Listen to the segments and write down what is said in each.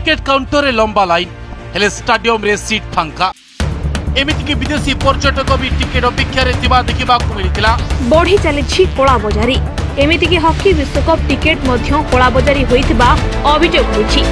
Ticket counter रे लंबा line हेले स्टेडियम रे सीट फांका एमिति कि विदेशी पर्यटक भी टिकेट अपेक्षा देखा मिलता। बढ़ी चली कला बजारी एमिति कि हॉकी विश्वकप टिकेट कला बजारी होइतिबा अभियोग होइछि।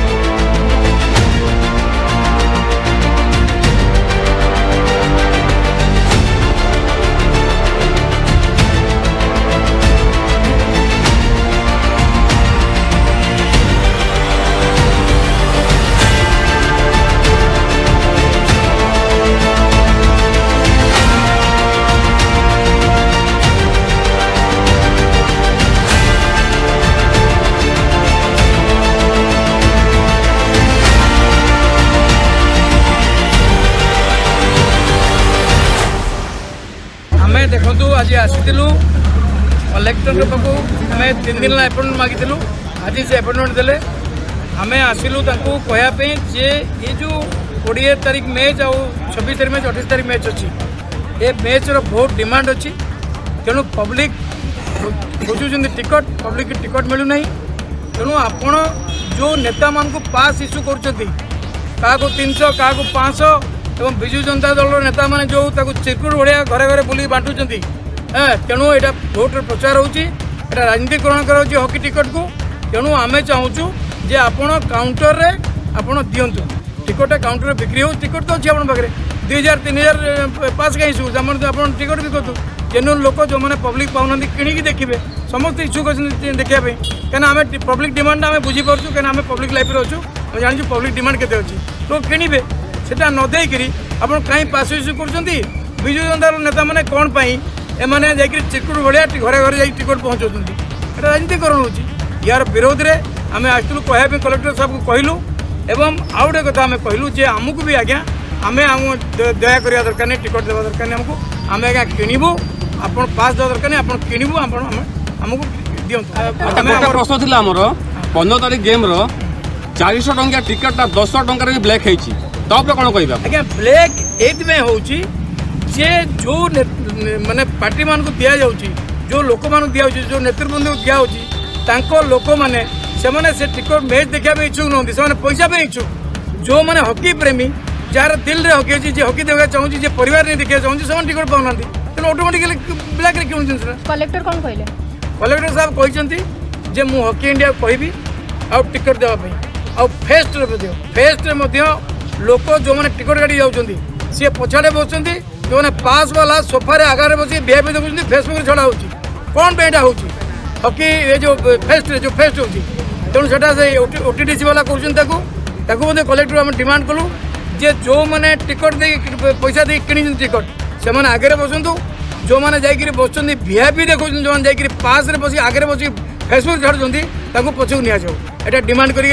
देखु आज आसीलु कलेक्टर पाक आम 3 दिन अपॉइंटमेंट मागिलु आज से अपॉइंटमेंट देले आम आसिलु कहवाई जे ये जो 20 तारीख मैच आ 26 तारीख मैच 28 तारीख मैच अच्छी ये मैच बहुत डिमांड अच्छी तेणु पब्लिक खोजुन टिकट पब्लिक टिकट मिलूना तेणु आपण जो नेता मान पास इश्यू कर 300 क्या 500 एवं विजु जनता दल नेता मैंने जो चिरकुट भाया घरे घरे बुली बांटुंट तेणु यहाँ भोट प्रचार होची राजनीतिकरण कर हॉकी टिकट को तेणु आम चाहूँ जे आपण काउंटर रे आपण दिंतु टिकट काउंटर रे बिक्री हो टिकट तो अच्छी आप पाखे 2000 3000 पास कहीं इच्छुक आप टिकट भी करूँ जेन्युइन लोक जो मैंने पब्लिक पाऊना किणी देखिए समस्त इच्छुक अच्छे देखापी कहीं आम पब्लिक डिमांड आम बुझीपार्चु कहीं आम पब्लिक लाइफ अच्छु जानी पब्लिक डिमांड केते अच्छी लोग किणवे सेटा न देकरी आप कहीं पास इश्यू कर विजु जनता नेता मैंने कौन पाई एमाने जाकि चिरकुट भाया घरे घरे जा टिकट पहुँचाऊँ ये राजनीतिकरण हो यार विरोध में आम आसलु कहवाई कलेक्टर साहब को कहलु एवं आउ गोटे कथा आम कहलु जे आमको भी आज्ञा आम दया करवा दरकार नहीं टिकट देवा दरकार नहीं आमको आम आज्ञा किणु आप पास देवा दरकार नहीं आप किणु आमको दिंतु प्रश्न थी 15 तारीख गेम 400 टंका टिकट 10 टंकार भी ब्लैक है कौन कह आज्ञा ब्लैक ये हूँ जे जो माने पार्टी मान को दि जाऊँगी जो लोक मान दि जो नेतृबृंद को दिखाऊँ लोक मैंने से टिकट मैच देखा इच्छुक नुहति से पैसा पे इच्छुक जो मैंने हॉकी प्रेमी जार दिल रे हॉकी अच्छी हॉकी देखा चाहूँगी परिवार नहीं देखा चाहूँगी से टिकट पाऊना तेनाली ऑटोमेटिकली ब्लैक रे किणुन कलेक्टर कौन कहले कलेक्टर साहब कहते जे मु हॉकी इंडिया कहबी आ टिकट देवाई आ फेस्ट लोक जो मैंने टिकट काटी जाऊँगी सी पछाड़े बसुँच जो मैंने पास वाला सोफारे आगे बस वीआईपी देखुं फेसबुक छड़ा हो कौन पे हो हॉकी ये जो फेस्ट हो तेणु से ओटीडीसी वाला कर कलेक्टर आम डिमांड कलु जे जो मैंने टिकट दे पैसा दे कि टिकट से आगे बसतु जो मैंने जाकि बस वीआईपी देखुं जो मैंने पास बस आगे बस फेसबुक छाड़ुंट पछक नि जाऊ यहाँ डिमांड कर